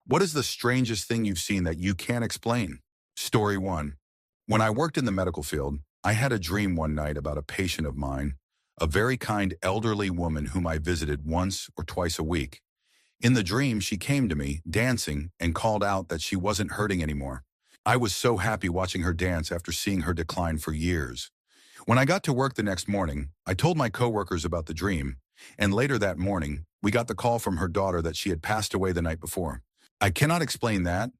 What is the strangest thing you've seen that you can't explain? Story 1. When I worked in the medical field, I had a dream one night about a patient of mine, a very kind elderly woman whom I visited once or twice a week. In the dream, she came to me, dancing, and called out that she wasn't hurting anymore. I was so happy watching her dance after seeing her decline for years. When I got to work the next morning, I told my coworkers about the dream, and later that morning, we got the call from her daughter that she had passed away the night before. I cannot explain that,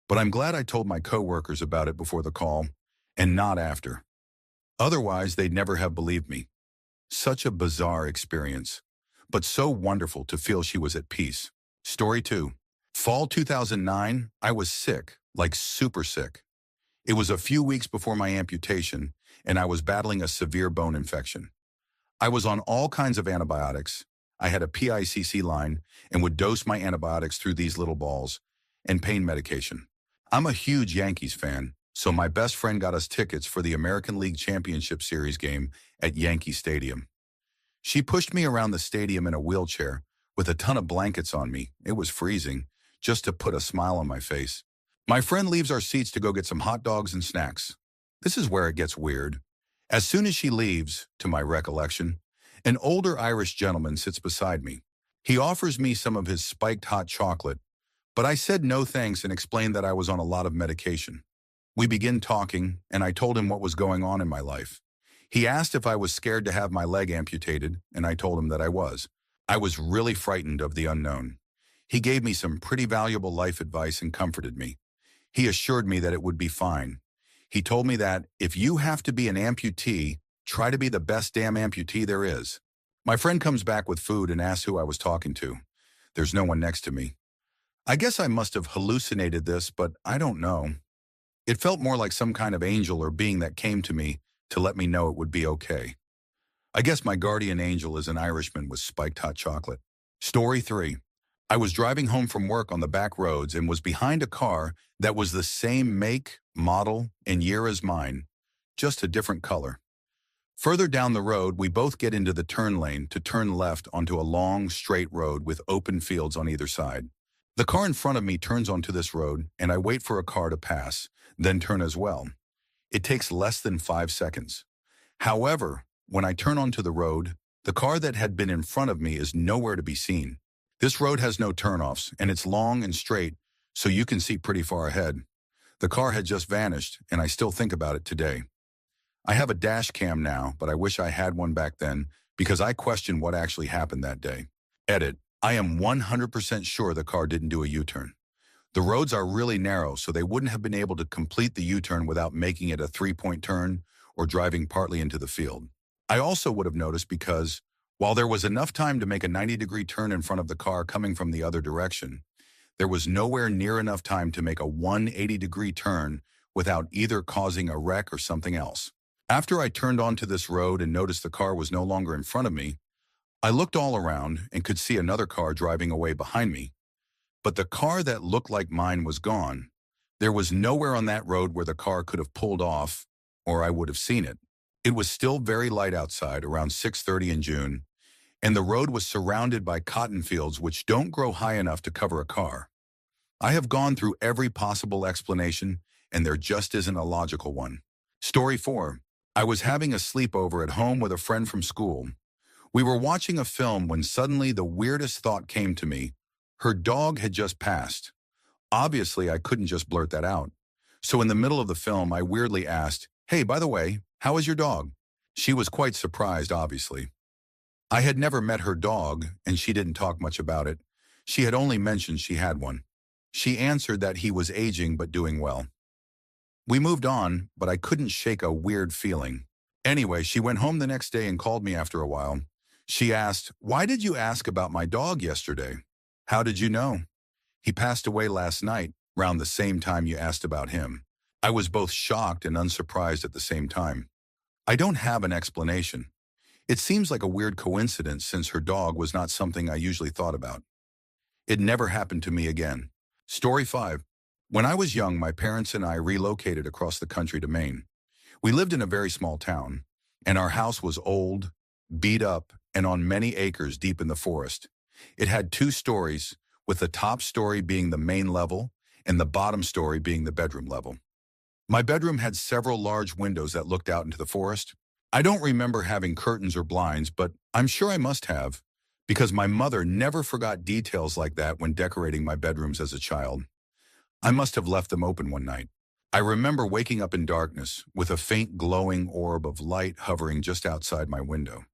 but I'm glad I told my coworkers about it before the call, and not after. Otherwise, they'd never have believed me. Such a bizarre experience, but so wonderful to feel she was at peace. Story 2. Fall 2009, I was sick, like super sick. It was a few weeks before my amputation, and I was battling a severe bone infection. I was on all kinds of antibiotics. I had a PICC line and would dose my antibiotics through these little balls, and pain medication. I'm a huge Yankees fan, so my best friend got us tickets for the American League Championship Series game at Yankee Stadium. She pushed me around the stadium in a wheelchair with a ton of blankets on me. It was freezing, just to put a smile on my face. My friend leaves our seats to go get some hot dogs and snacks. This is where it gets weird. As soon as she leaves, to my recollection, an older Irish gentleman sits beside me. He offers me some of his spiked hot chocolate, but I said no thanks and explained that I was on a lot of medication. We began talking, and I told him what was going on in my life. He asked if I was scared to have my leg amputated, and I told him that I was. I was really frightened of the unknown. He gave me some pretty valuable life advice and comforted me. He assured me that it would be fine. He told me that if you have to be an amputee, try to be the best damn amputee there is. My friend comes back with food and asks who I was talking to. There's no one next to me. I guess I must have hallucinated this, but I don't know. It felt more like some kind of angel or being that came to me to let me know it would be okay. I guess my guardian angel is an Irishman with spiked hot chocolate. Story 3. I was driving home from work on the back roads and was behind a car that was the same make, model, and year as mine, just a different color. Further down the road, we both get into the turn lane to turn left onto a long, straight road with open fields on either side. The car in front of me turns onto this road, and I wait for a car to pass, then turn as well. It takes less than 5 seconds. However, when I turn onto the road, the car that had been in front of me is nowhere to be seen. This road has no turnoffs, and it's long and straight, so you can see pretty far ahead. The car had just vanished, and I still think about it today. I have a dash cam now, but I wish I had one back then because I question what actually happened that day. Edit. I am 100% sure the car didn't do a U-turn. The roads are really narrow, so they wouldn't have been able to complete the U-turn without making it a 3-point turn or driving partly into the field. I also would have noticed because, while there was enough time to make a 90-degree turn in front of the car coming from the other direction, there was nowhere near enough time to make a 180-degree turn without either causing a wreck or something else. After I turned onto this road and noticed the car was no longer in front of me, I looked all around and could see another car driving away behind me. But the car that looked like mine was gone. There was nowhere on that road where the car could have pulled off, or I would have seen it. It was still very light outside, around 6:30 in June, and the road was surrounded by cotton fields which don't grow high enough to cover a car. I have gone through every possible explanation, and there just isn't a logical one. Story 4. I was having a sleepover at home with a friend from school. We were watching a film when suddenly the weirdest thought came to me. Her dog had just passed. Obviously, I couldn't just blurt that out. So in the middle of the film, I weirdly asked, "Hey, by the way, how is your dog?" She was quite surprised, obviously. I had never met her dog, and she didn't talk much about it. She had only mentioned she had one. She answered that he was aging but doing well. We moved on, but I couldn't shake a weird feeling. Anyway, she went home the next day and called me after a while. She asked, "Why did you ask about my dog yesterday? How did you know? He passed away last night, round the same time you asked about him." I was both shocked and unsurprised at the same time. I don't have an explanation. It seems like a weird coincidence since her dog was not something I usually thought about. It never happened to me again. Story 5. When I was young, my parents and I relocated across the country to Maine. We lived in a very small town, and our house was old, beat up, and on many acres deep in the forest. It had 2 stories, with the top story being the main level and the bottom story being the bedroom level. My bedroom had several large windows that looked out into the forest. I don't remember having curtains or blinds, but I'm sure I must have, because my mother never forgot details like that when decorating my bedrooms as a child. I must have left them open one night. I remember waking up in darkness with a faint glowing orb of light hovering just outside my window.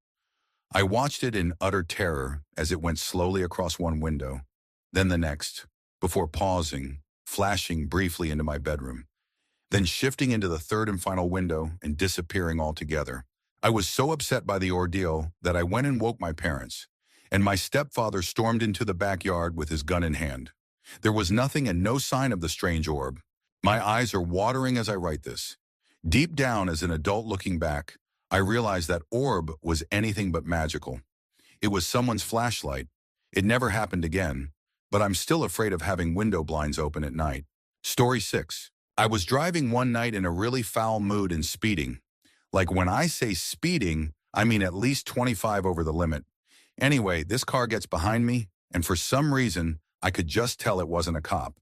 I watched it in utter terror as it went slowly across one window, then the next, before pausing, flashing briefly into my bedroom, then shifting into the third and final window and disappearing altogether. I was so upset by the ordeal that I went and woke my parents, and my stepfather stormed into the backyard with his gun in hand. There was nothing and no sign of the strange orb. My eyes are watering as I write this. Deep down, as an adult looking back, I realized that orb was anything but magical. It was someone's flashlight. It never happened again, but I'm still afraid of having window blinds open at night. Story 6. I was driving one night in a really foul mood and speeding. Like when I say speeding, I mean at least 25 over the limit. Anyway, this car gets behind me, and for some reason, I could just tell it wasn't a cop.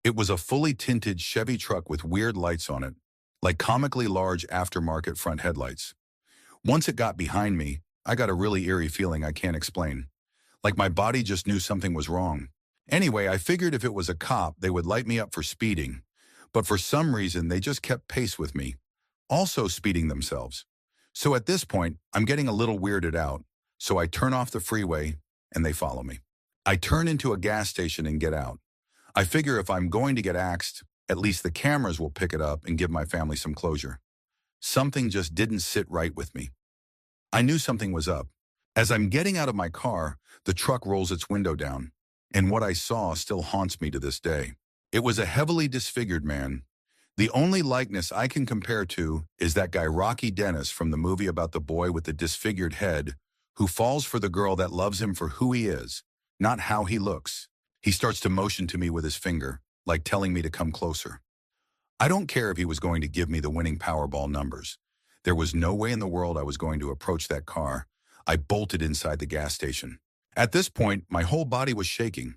It was a fully tinted Chevy truck with weird lights on it, like comically large aftermarket front headlights. Once it got behind me, I got a really eerie feeling I can't explain. Like my body just knew something was wrong. Anyway, I figured if it was a cop, they would light me up for speeding. But for some reason, they just kept pace with me, also speeding themselves. So at this point, I'm getting a little weirded out, so I turn off the freeway, and they follow me. I turn into a gas station and get out. I figure if I'm going to get axed, at least the cameras will pick it up and give my family some closure. Something just didn't sit right with me. I knew something was up. As I'm getting out of my car, the truck rolls its window down, and what I saw still haunts me to this day. It was a heavily disfigured man. The only likeness I can compare to is that guy Rocky Dennis from the movie about the boy with the disfigured head who falls for the girl that loves him for who he is, not how he looks. He starts to motion to me with his finger, like telling me to come closer. I don't care if he was going to give me the winning Powerball numbers. There was no way in the world I was going to approach that car. I bolted inside the gas station. At this point, my whole body was shaking.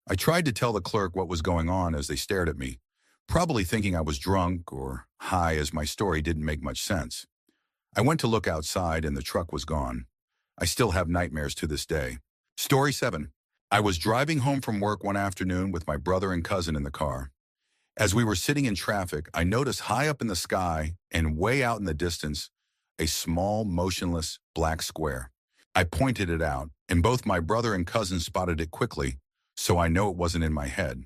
I tried to tell the clerk what was going on as they stared at me, probably thinking I was drunk or high as my story didn't make much sense. I went to look outside and the truck was gone. I still have nightmares to this day. Story 7. I was driving home from work one afternoon with my brother and cousin in the car. As we were sitting in traffic, I noticed high up in the sky and way out in the distance, a small, motionless, black square. I pointed it out, and both my brother and cousin spotted it quickly, so I know it wasn't in my head.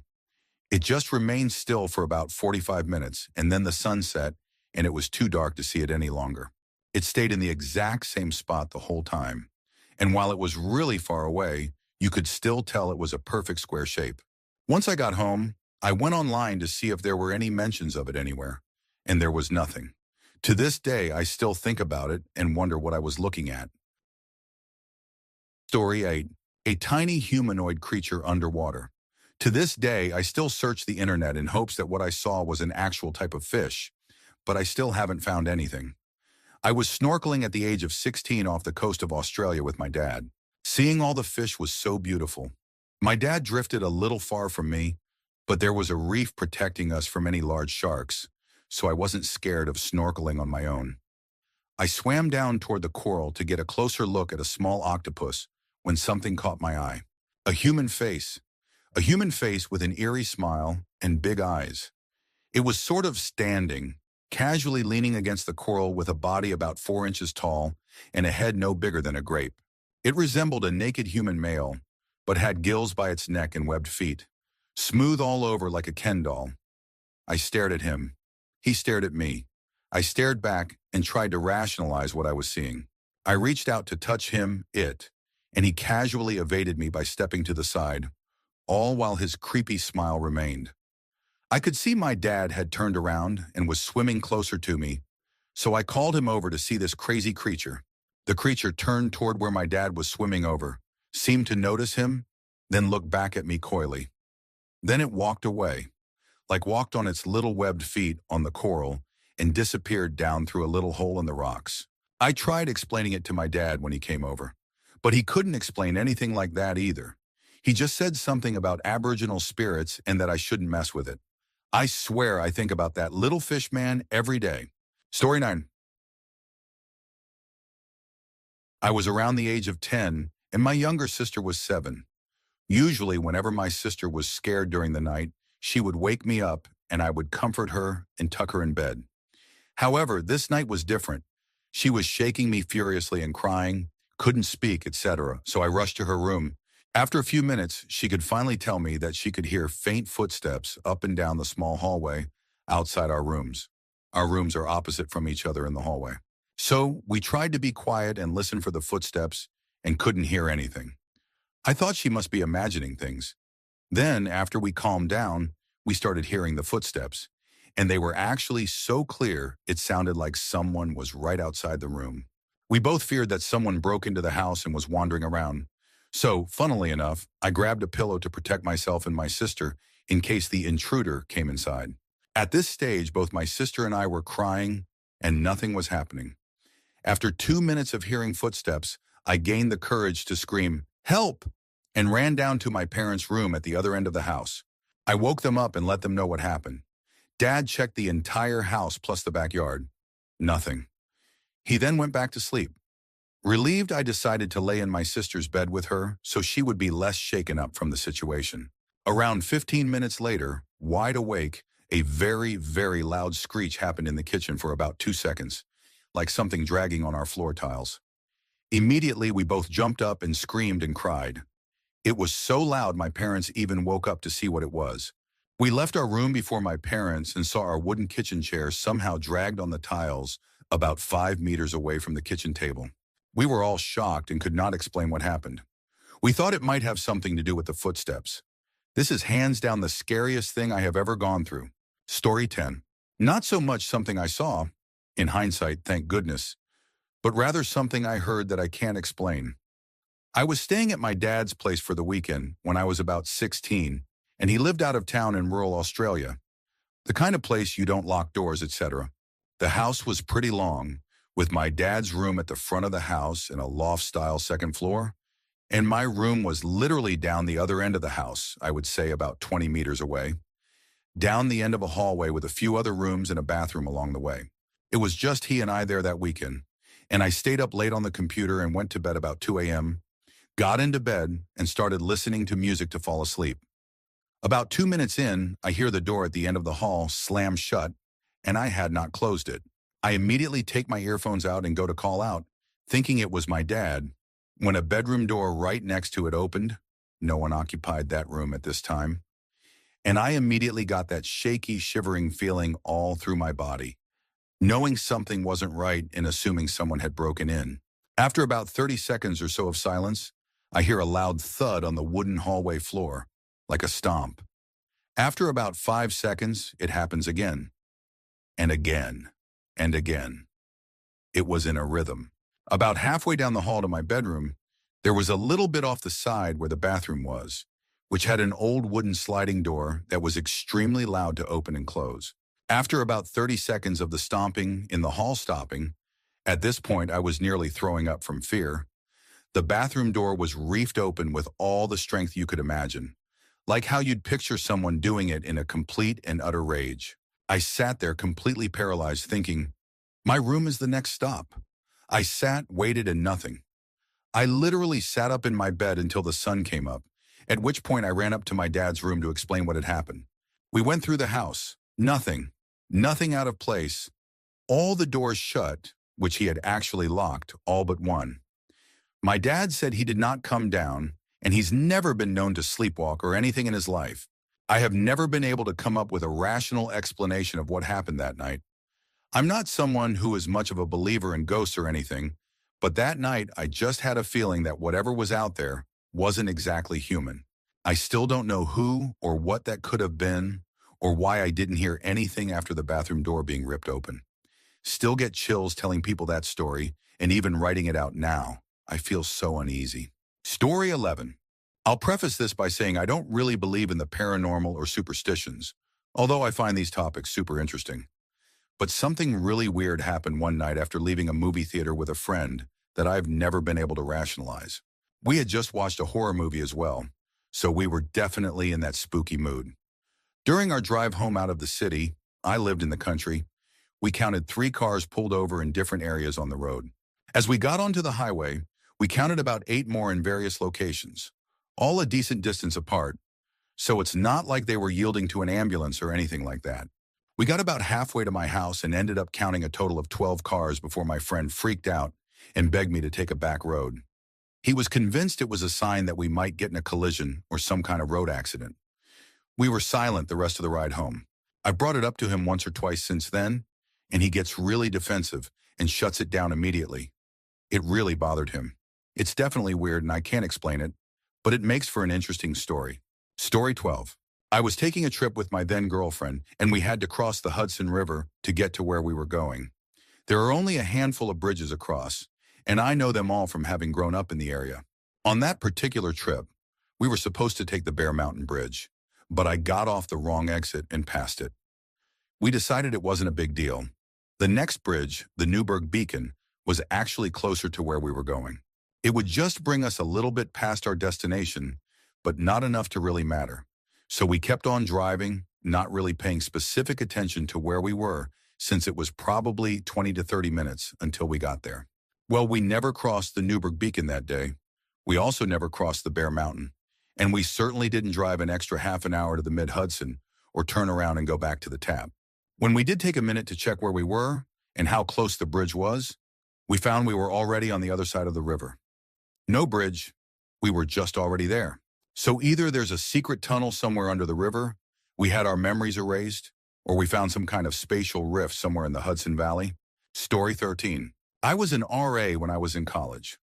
It just remained still for about 45 minutes, and then the sun set, and it was too dark to see it any longer. It stayed in the exact same spot the whole time, and while it was really far away, you could still tell it was a perfect square shape. Once I got home, I went online to see if there were any mentions of it anywhere, and there was nothing. To this day, I still think about it and wonder what I was looking at. Story 8. A tiny humanoid creature underwater. To this day, I still search the internet in hopes that what I saw was an actual type of fish, but I still haven't found anything. I was snorkeling at the age of 16 off the coast of Australia with my dad. Seeing all the fish was so beautiful. My dad drifted a little far from me, but there was a reef protecting us from any large sharks, so I wasn't scared of snorkeling on my own. I swam down toward the coral to get a closer look at a small octopus when something caught my eye. A human face with an eerie smile and big eyes. It was sort of standing, casually leaning against the coral with a body about 4 inches tall and a head no bigger than a grape. It resembled a naked human male, but had gills by its neck and webbed feet, smooth all over like a Ken doll. I stared at him. He stared at me. I stared back and tried to rationalize what I was seeing. I reached out to touch him, and he casually evaded me by stepping to the side, all while his creepy smile remained. I could see my dad had turned around and was swimming closer to me, so I called him over to see this crazy creature. The creature turned toward where my dad was swimming over, seemed to notice him, then looked back at me coyly. Then it walked away, like walked on its little webbed feet on the coral, and disappeared down through a little hole in the rocks. I tried explaining it to my dad when he came over, but he couldn't explain anything like that either. He just said something about Aboriginal spirits and that I shouldn't mess with it. I swear I think about that little fish man every day. Story 9. I was around the age of 10, and my younger sister was 7. Usually, whenever my sister was scared during the night, she would wake me up and I would comfort her and tuck her in bed. However, this night was different. She was shaking me furiously and crying, couldn't speak, etc., so I rushed to her room. After a few minutes, she could finally tell me that she could hear faint footsteps up and down the small hallway outside our rooms. Our rooms are opposite from each other in the hallway. So we tried to be quiet and listen for the footsteps and couldn't hear anything. I thought she must be imagining things. Then, after we calmed down, we started hearing the footsteps, and they were actually so clear it sounded like someone was right outside the room. We both feared that someone broke into the house and was wandering around. So, funnily enough, I grabbed a pillow to protect myself and my sister in case the intruder came inside. At this stage, both my sister and I were crying, and nothing was happening. After 2 minutes of hearing footsteps, I gained the courage to scream, "Help!" and ran down to my parents' room at the other end of the house. I woke them up and let them know what happened. Dad checked the entire house plus the backyard. Nothing. He then went back to sleep. Relieved, I decided to lay in my sister's bed with her so she would be less shaken up from the situation. Around 15 minutes later, wide awake, a very, very loud screech happened in the kitchen for about 2 seconds, like something dragging on our floor tiles. Immediately, we both jumped up and screamed and cried. It was so loud my parents even woke up to see what it was. We left our room before my parents and saw our wooden kitchen chair somehow dragged on the tiles about 5 meters away from the kitchen table. We were all shocked and could not explain what happened. We thought it might have something to do with the footsteps. This is hands down the scariest thing I have ever gone through. Story 10. Not so much something I saw, in hindsight, thank goodness, but rather something I heard that I can't explain. I was staying at my dad's place for the weekend when I was about 16, and he lived out of town in rural Australia, the kind of place you don't lock doors, etc. The house was pretty long, with my dad's room at the front of the house in a loft-style second floor, and my room was literally down the other end of the house, I would say about 20 meters away, down the end of a hallway with a few other rooms and a bathroom along the way. It was just he and I there that weekend, and I stayed up late on the computer and went to bed about 2 a.m., got into bed, and started listening to music to fall asleep. About 2 minutes in, I hear the door at the end of the hall slam shut, and I had not closed it. I immediately take my earphones out and go to call out, thinking it was my dad, when a bedroom door right next to it opened. No one occupied that room at this time. And I immediately got that shaky, shivering feeling all through my body, knowing something wasn't right and assuming someone had broken in. After about 30 seconds or so of silence, I hear a loud thud on the wooden hallway floor, like a stomp. After about 5 seconds, it happens again, and again, and again. It was in a rhythm. About halfway down the hall to my bedroom, there was a little bit off the side where the bathroom was, which had an old wooden sliding door that was extremely loud to open and close. After about 30 seconds of the stomping in the hall stopping, at this point I was nearly throwing up from fear, the bathroom door was reefed open with all the strength you could imagine, like how you'd picture someone doing it in a complete and utter rage. I sat there completely paralyzed thinking, my room is the next stop. I sat, waited, and nothing. I literally sat up in my bed until the sun came up, at which point I ran up to my dad's room to explain what had happened. We went through the house. Nothing. Nothing out of place. All the doors shut, which he had actually locked, all but one. My dad said he did not come down, and he's never been known to sleepwalk or anything in his life. I have never been able to come up with a rational explanation of what happened that night. I'm not someone who is much of a believer in ghosts or anything, but that night I just had a feeling that whatever was out there wasn't exactly human. I still don't know who or what that could have been, or why I didn't hear anything after the bathroom door being ripped open. Still get chills telling people that story, and even writing it out now. I feel so uneasy. Story 11. I'll preface this by saying I don't really believe in the paranormal or superstitions, although I find these topics super interesting. But something really weird happened one night after leaving a movie theater with a friend that I've never been able to rationalize. We had just watched a horror movie as well, so we were definitely in that spooky mood. During our drive home out of the city, I lived in the country, we counted 3 cars pulled over in different areas on the road. As we got onto the highway, we counted about 8 more in various locations, all a decent distance apart, so it's not like they were yielding to an ambulance or anything like that. We got about halfway to my house and ended up counting a total of 12 cars before my friend freaked out and begged me to take a back road. He was convinced it was a sign that we might get in a collision or some kind of road accident. We were silent the rest of the ride home. I brought it up to him once or twice since then, and he gets really defensive and shuts it down immediately. It really bothered him. It's definitely weird and I can't explain it, but it makes for an interesting story. Story 12. I was taking a trip with my then girlfriend, and we had to cross the Hudson River to get to where we were going. There are only a handful of bridges across, and I know them all from having grown up in the area. On that particular trip, we were supposed to take the Bear Mountain Bridge, but I got off the wrong exit and passed it. We decided it wasn't a big deal. The next bridge, the Newburgh Beacon, was actually closer to where we were going. It would just bring us a little bit past our destination, but not enough to really matter. So we kept on driving, not really paying specific attention to where we were, since it was probably 20 to 30 minutes until we got there. Well, we never crossed the Newburgh Beacon that day. We also never crossed the Bear Mountain, and we certainly didn't drive an extra half an hour to the mid-Hudson or turn around and go back to the tap. When we did take a minute to check where we were and how close the bridge was, we found we were already on the other side of the river. No bridge, we were just already there. So either there's a secret tunnel somewhere under the river, we had our memories erased, or we found some kind of spatial rift somewhere in the Hudson Valley. Story 13. I was an RA when I was in college.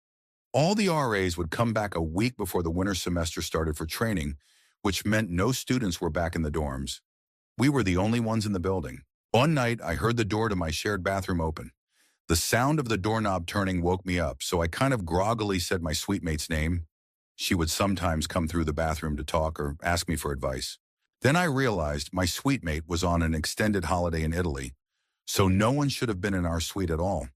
All the RAs would come back a week before the winter semester started for training, which meant no students were back in the dorms. We were the only ones in the building. One night, I heard the door to my shared bathroom open. The sound of the doorknob turning woke me up, so I kind of groggily said my suite mate's name. She would sometimes come through the bathroom to talk or ask me for advice. Then I realized my suite mate was on an extended holiday in Italy, so no one should have been in our suite at all.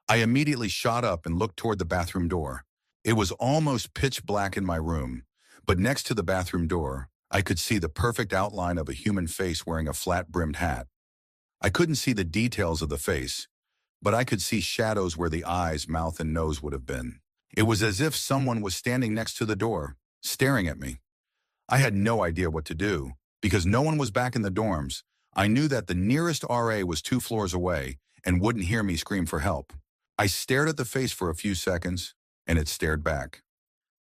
I immediately shot up and looked toward the bathroom door. It was almost pitch black in my room, but next to the bathroom door, I could see the perfect outline of a human face wearing a flat-brimmed hat. I couldn't see the details of the face, but I could see shadows where the eyes, mouth, and nose would have been. It was as if someone was standing next to the door, staring at me. I had no idea what to do, because no one was back in the dorms. I knew that the nearest RA was 2 floors away and wouldn't hear me scream for help. I stared at the face for a few seconds, and it stared back.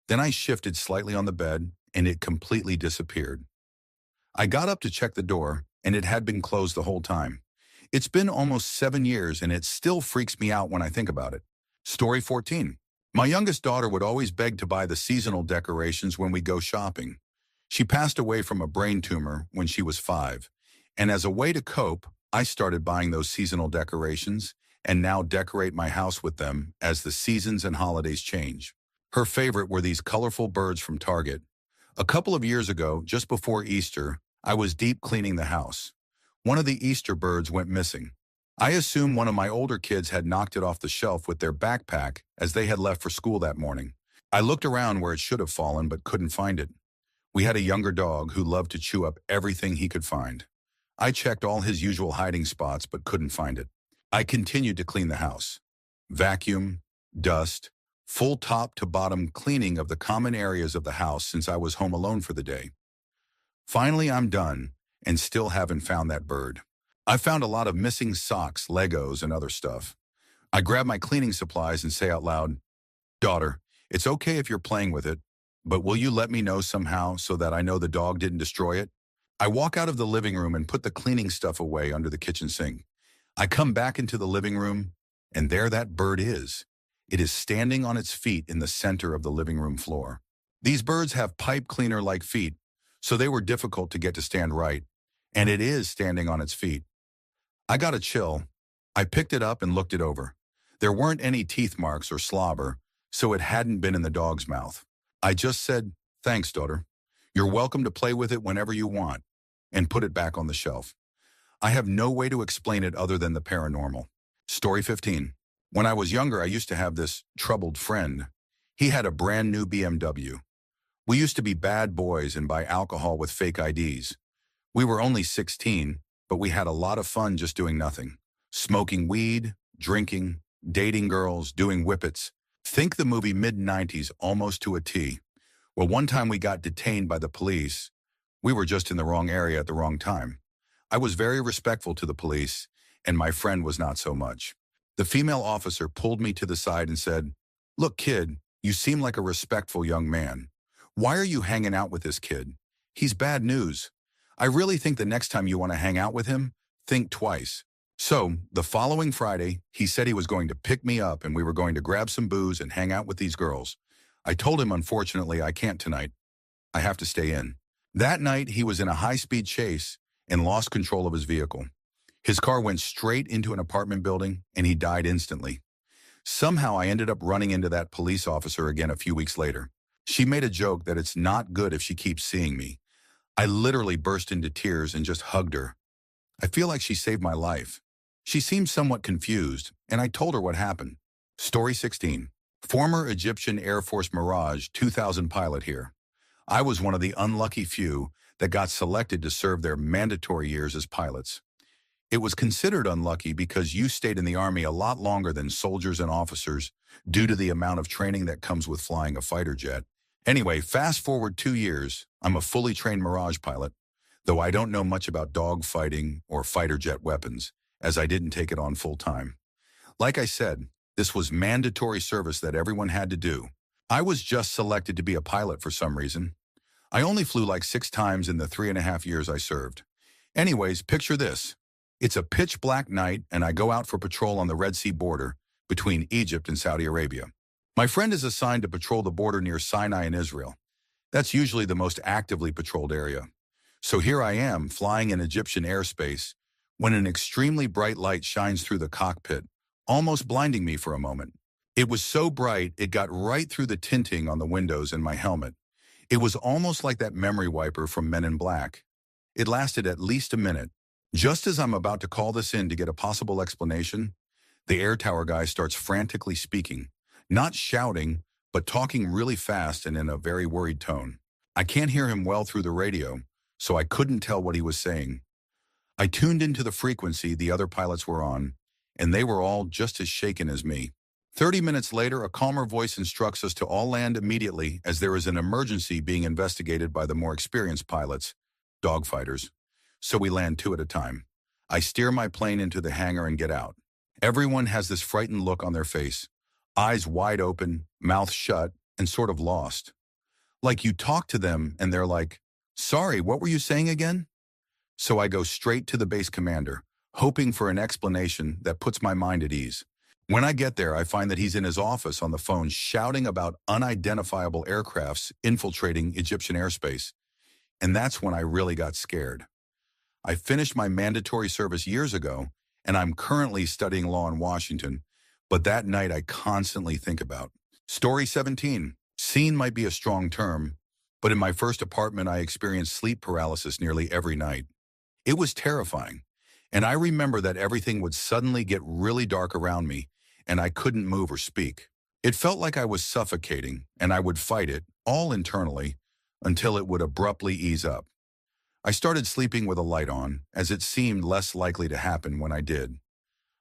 Then I shifted slightly on the bed, and it completely disappeared. I got up to check the door, and it had been closed the whole time. It's been almost 7 years, and it still freaks me out when I think about it. Story 14. My youngest daughter would always beg to buy the seasonal decorations when we go shopping. She passed away from a brain tumor when she was 5, and as a way to cope, I started buying those seasonal decorations and now decorate my house with them as the seasons and holidays change. Her favorite were these colorful birds from Target. A couple of years ago, just before Easter, I was deep cleaning the house. One of the Easter birds went missing. I assume one of my older kids had knocked it off the shelf with their backpack as they had left for school that morning. I looked around where it should have fallen but couldn't find it. We had a younger dog who loved to chew up everything he could find. I checked all his usual hiding spots but couldn't find it. I continued to clean the house. Vacuum, dust, full top to bottom cleaning of the common areas of the house since I was home alone for the day. Finally, I'm done and still haven't found that bird. I found a lot of missing socks, Legos, and other stuff. I grab my cleaning supplies and say out loud, "Daughter, it's okay if you're playing with it, but will you let me know somehow so that I know the dog didn't destroy it?" I walk out of the living room and put the cleaning stuff away under the kitchen sink. I come back into the living room, and there that bird is. It is standing on its feet in the center of the living room floor. These birds have pipe cleaner-like feet, so they were difficult to get to stand right, and it is standing on its feet. I got a chill. I picked it up and looked it over. There weren't any teeth marks or slobber, so it hadn't been in the dog's mouth. I just said, "Thanks, daughter. You're welcome to play with it whenever you want," and put it back on the shelf. I have no way to explain it other than the paranormal. Story 15. When I was younger, I used to have this troubled friend. He had a brand new BMW. We used to be bad boys and buy alcohol with fake IDs. We were only 16, but we had a lot of fun just doing nothing. Smoking weed, drinking, dating girls, doing whippets. Think the movie mid-90s almost to a T. Well, one time we got detained by the police. We were just in the wrong area at the wrong time. I was very respectful to the police, and my friend was not so much. The female officer pulled me to the side and said, "Look, kid, you seem like a respectful young man. Why are you hanging out with this kid? He's bad news. I really think the next time you want to hang out with him, think twice." So, the following Friday, he said he was going to pick me up and we were going to grab some booze and hang out with these girls. I told him, unfortunately, I can't tonight. I have to stay in. That night, he was in a high-speed chase and lost control of his vehicle. His car went straight into an apartment building and he died instantly. Somehow, I ended up running into that police officer again a few weeks later. She made a joke that it's not good if she keeps seeing me. I literally burst into tears and just hugged her. I feel like she saved my life. She seemed somewhat confused, and I told her what happened. Story 16. Former Egyptian Air Force Mirage 2000 pilot here. I was one of the unlucky few that got selected to serve their mandatory years as pilots. It was considered unlucky because you stayed in the Army a lot longer than soldiers and officers due to the amount of training that comes with flying a fighter jet. Anyway, fast forward 2 years, I'm a fully trained Mirage pilot, though I don't know much about dogfighting or fighter jet weapons, as I didn't take it on full time. Like I said, this was mandatory service that everyone had to do. I was just selected to be a pilot for some reason. I only flew like 6 times in the 3.5 years I served. Anyways, picture this. It's a pitch black night and I go out for patrol on the Red Sea border between Egypt and Saudi Arabia. My friend is assigned to patrol the border near Sinai and Israel. That's usually the most actively patrolled area. So here I am, flying in Egyptian airspace, when an extremely bright light shines through the cockpit, almost blinding me for a moment. It was so bright, it got right through the tinting on the windows and my helmet. It was almost like that memory wiper from Men in Black. It lasted at least a minute. Just as I'm about to call this in to get a possible explanation, the air tower guy starts frantically speaking, not shouting, but talking really fast and in a very worried tone. I can't hear him well through the radio, so I couldn't tell what he was saying. I tuned into the frequency the other pilots were on, and they were all just as shaken as me. 30 minutes later, a calmer voice instructs us to all land immediately as there is an emergency being investigated by the more experienced pilots, dogfighters. So we land 2 at a time. I steer my plane into the hangar and get out. Everyone has this frightened look on their face, eyes wide open, mouth shut, and sort of lost. Like you talk to them and they're like, "Sorry, what were you saying again?" So I go straight to the base commander, hoping for an explanation that puts my mind at ease. When I get there, I find that he's in his office on the phone shouting about unidentifiable aircrafts infiltrating Egyptian airspace. And that's when I really got scared. I finished my mandatory service years ago, and I'm currently studying law in Washington, but that night I constantly think about. Story 17. Scene might be a strong term, but in my first apartment I experienced sleep paralysis nearly every night. It was terrifying, and I remember that everything would suddenly get really dark around me, and I couldn't move or speak. It felt like I was suffocating, and I would fight it, all internally, until it would abruptly ease up. I started sleeping with a light on, as it seemed less likely to happen when I did.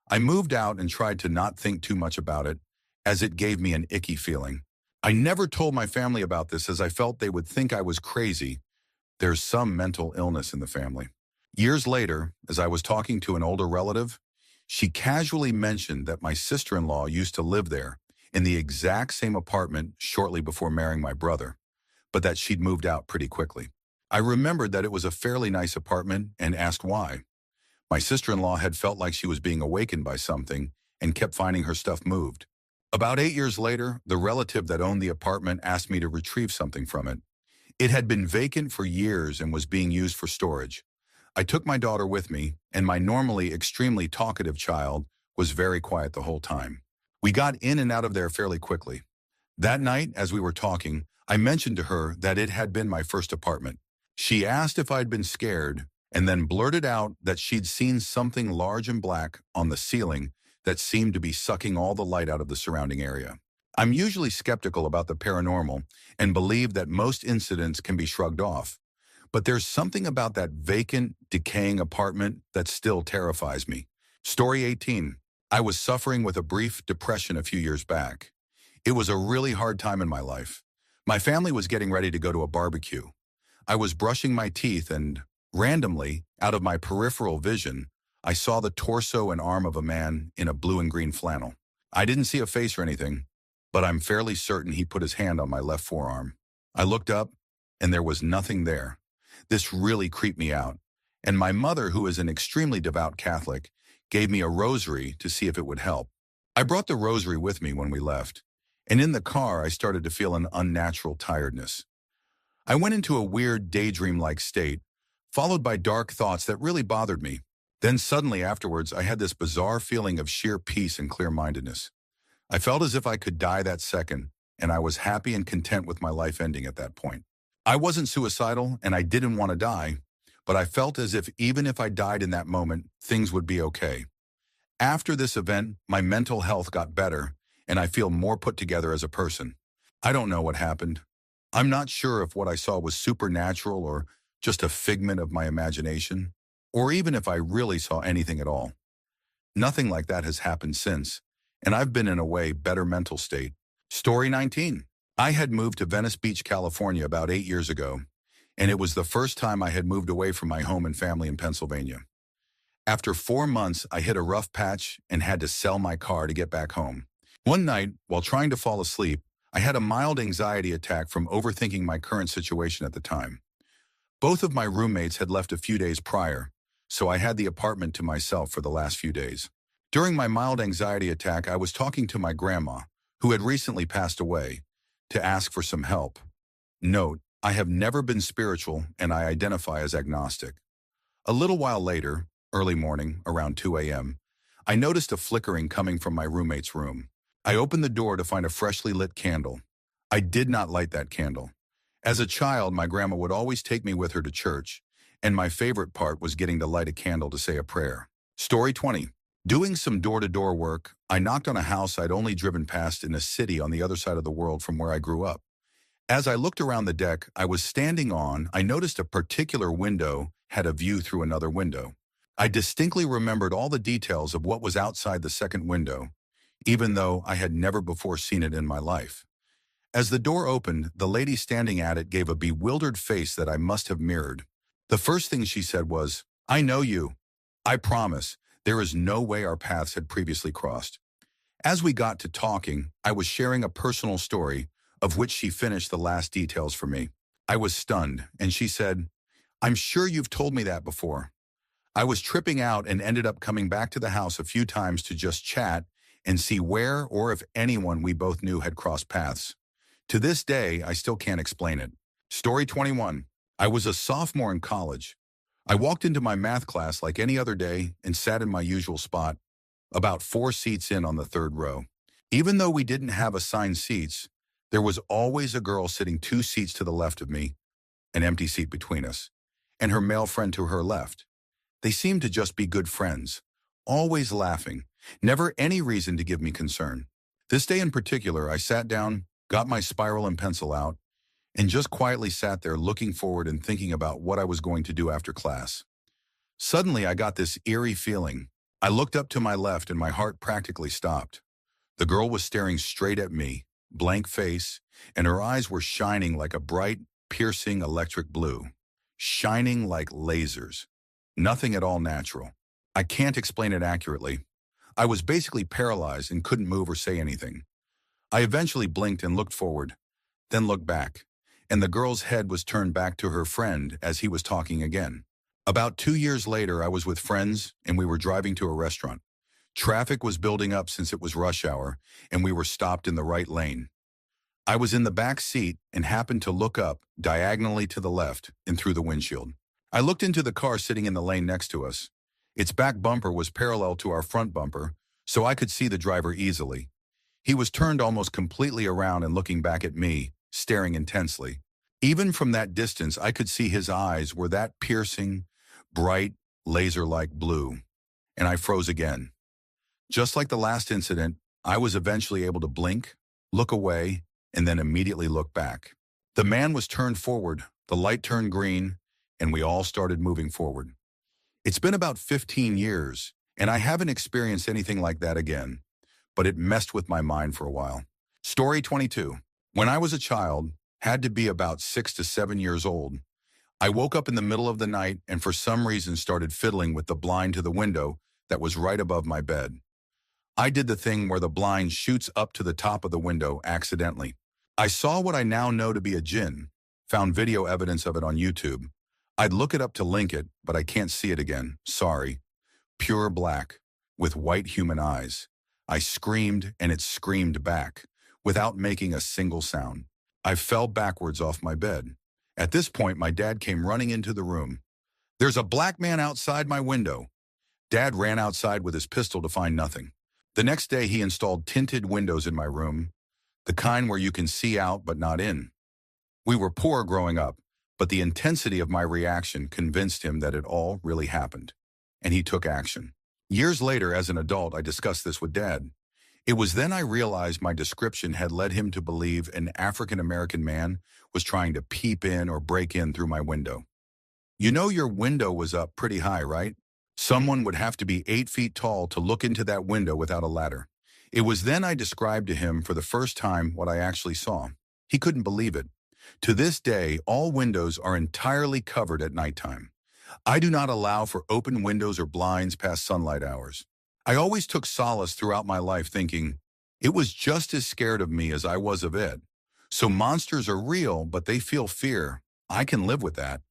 I moved out and tried to not think too much about it, as it gave me an icky feeling. I never told my family about this as I felt they would think I was crazy. There's some mental illness in the family. Years later, as I was talking to an older relative, she casually mentioned that my sister-in-law used to live there, in the exact same apartment shortly before marrying my brother, but that she'd moved out pretty quickly. I remembered that it was a fairly nice apartment and asked why. My sister-in-law had felt like she was being awakened by something and kept finding her stuff moved. About 8 years later, the relative that owned the apartment asked me to retrieve something from it. It had been vacant for years and was being used for storage. I took my daughter with me, and my normally extremely talkative child was very quiet the whole time. We got in and out of there fairly quickly. That night, as we were talking, I mentioned to her that it had been my first apartment. She asked if I'd been scared, and then blurted out that she'd seen something large and black on the ceiling that seemed to be sucking all the light out of the surrounding area. I'm usually skeptical about the paranormal and believe that most incidents can be shrugged off. But there's something about that vacant, decaying apartment that still terrifies me. Story 18. I was suffering with a brief depression a few years back. It was a really hard time in my life. My family was getting ready to go to a barbecue. I was brushing my teeth and, randomly, out of my peripheral vision, I saw the torso and arm of a man in a blue and green flannel. I didn't see a face or anything, but I'm fairly certain he put his hand on my left forearm. I looked up, and there was nothing there. This really creeped me out, and my mother, who is an extremely devout Catholic, gave me a rosary to see if it would help. I brought the rosary with me when we left, and in the car I started to feel an unnatural tiredness. I went into a weird daydream-like state, followed by dark thoughts that really bothered me. Then suddenly afterwards, I had this bizarre feeling of sheer peace and clear-mindedness. I felt as if I could die that second, and I was happy and content with my life ending at that point. I wasn't suicidal, and I didn't want to die, but I felt as if even if I died in that moment, things would be okay. After this event, my mental health got better, and I feel more put together as a person. I don't know what happened. I'm not sure if what I saw was supernatural or just a figment of my imagination, or even if I really saw anything at all. Nothing like that has happened since, and I've been in a way better mental state. Story 19. I had moved to Venice Beach, California about 8 years ago, and it was the first time I had moved away from my home and family in Pennsylvania. After 4 months, I hit a rough patch and had to sell my car to get back home. One night, while trying to fall asleep, I had a mild anxiety attack from overthinking my current situation at the time. Both of my roommates had left a few days prior, so I had the apartment to myself for the last few days. During my mild anxiety attack, I was talking to my grandma, who had recently passed away, to ask for some help. Note, I have never been spiritual and I identify as agnostic. A little while later, early morning, around 2 a.m., I noticed a flickering coming from my roommate's room. I opened the door to find a freshly lit candle. I did not light that candle. As a child, my grandma would always take me with her to church, and my favorite part was getting to light a candle to say a prayer. Story 20. Doing some door-to-door work, I knocked on a house I'd only driven past in a city on the other side of the world from where I grew up. As I looked around the deck I was standing on, I noticed a particular window had a view through another window. I distinctly remembered all the details of what was outside the second window, even though I had never before seen it in my life. As the door opened, the lady standing at it gave a bewildered face that I must have mirrored. The first thing she said was, "I know you. I promise, there is no way our paths had previously crossed." As we got to talking, I was sharing a personal story, of which she finished the last details for me. I was stunned, and she said, "I'm sure you've told me that before." I was tripping out and ended up coming back to the house a few times to just chat and see where or if anyone we both knew had crossed paths. To this day, I still can't explain it. Story 21. I was a sophomore in college. I walked into my math class like any other day and sat in my usual spot, about 4 seats in on the third row. Even though we didn't have assigned seats, there was always a girl sitting 2 seats to the left of me, an empty seat between us, and her male friend to her left. They seemed to just be good friends, always laughing, never any reason to give me concern. This day in particular, I sat down, got my spiral and pencil out, and just quietly sat there looking forward and thinking about what I was going to do after class. Suddenly, I got this eerie feeling. I looked up to my left and my heart practically stopped. The girl was staring straight at me, blank face, and her eyes were shining like a bright, piercing electric blue. Shining like lasers. Nothing at all natural. I can't explain it accurately. I was basically paralyzed and couldn't move or say anything. I eventually blinked and looked forward, then looked back, and the girl's head was turned back to her friend as he was talking again. About 2 years later, I was with friends and we were driving to a restaurant. Traffic was building up since it was rush hour, and we were stopped in the right lane. I was in the back seat and happened to look up, diagonally to the left, and through the windshield. I looked into the car sitting in the lane next to us. Its back bumper was parallel to our front bumper, so I could see the driver easily. He was turned almost completely around and looking back at me, staring intensely. Even from that distance, I could see his eyes were that piercing, bright, laser-like blue. And I froze again. Just like the last incident, I was eventually able to blink, look away, and then immediately look back. The man was turned forward, the light turned green, and we all started moving forward. It's been about 15 years, and I haven't experienced anything like that again, but it messed with my mind for a while. Story 22. When I was a child, had to be about 6 to 7 years old, I woke up in the middle of the night and for some reason started fiddling with the blind to the window that was right above my bed. I did the thing where the blind shoots up to the top of the window accidentally. I saw what I now know to be a jinn, found video evidence of it on YouTube. I'd look it up to link it, but I can't see it again, sorry. Pure black, with white human eyes. I screamed and it screamed back, without making a single sound. I fell backwards off my bed. At this point, my dad came running into the room. "There's a black man outside my window." Dad ran outside with his pistol to find nothing. The next day, he installed tinted windows in my room, the kind where you can see out but not in. We were poor growing up, but the intensity of my reaction convinced him that it all really happened, and he took action. Years later, as an adult, I discussed this with Dad. It was then I realized my description had led him to believe an African-American man was trying to peep in or break in through my window. You know your window was up pretty high, right? Someone would have to be 8 feet tall to look into that window without a ladder. It was then I described to him for the first time what I actually saw. He couldn't believe it. To this day, all windows are entirely covered at nighttime. I do not allow for open windows or blinds past sunlight hours. I always took solace throughout my life thinking, it was just as scared of me as I was of it. So monsters are real, but they feel fear. I can live with that.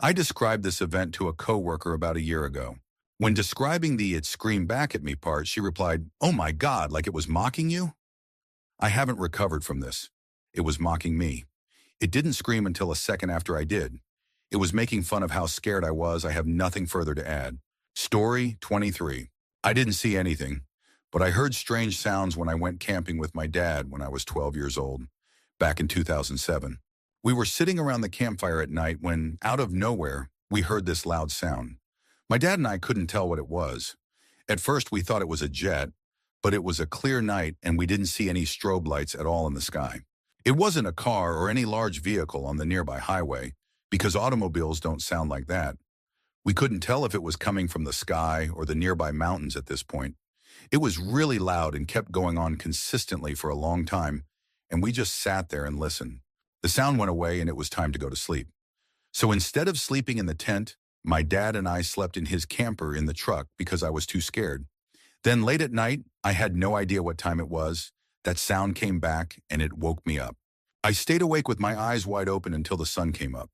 I described this event to a coworker about a year ago. When describing the "it screamed back at me" part, she replied, "Oh my God, like it was mocking you?" I haven't recovered from this. It was mocking me. It didn't scream until a second after I did. It was making fun of how scared I was. I have nothing further to add. Story 23. I didn't see anything, but I heard strange sounds when I went camping with my dad when I was 12 years old, back in 2007. We were sitting around the campfire at night when, out of nowhere, we heard this loud sound. My dad and I couldn't tell what it was. At first, we thought it was a jet, but it was a clear night and we didn't see any strobe lights at all in the sky. It wasn't a car or any large vehicle on the nearby highway, because automobiles don't sound like that. We couldn't tell if it was coming from the sky or the nearby mountains at this point. It was really loud and kept going on consistently for a long time, and we just sat there and listened. The sound went away and it was time to go to sleep. So instead of sleeping in the tent, my dad and I slept in his camper in the truck because I was too scared. Then late at night, I had no idea what time it was. That sound came back and it woke me up. I stayed awake with my eyes wide open until the sun came up.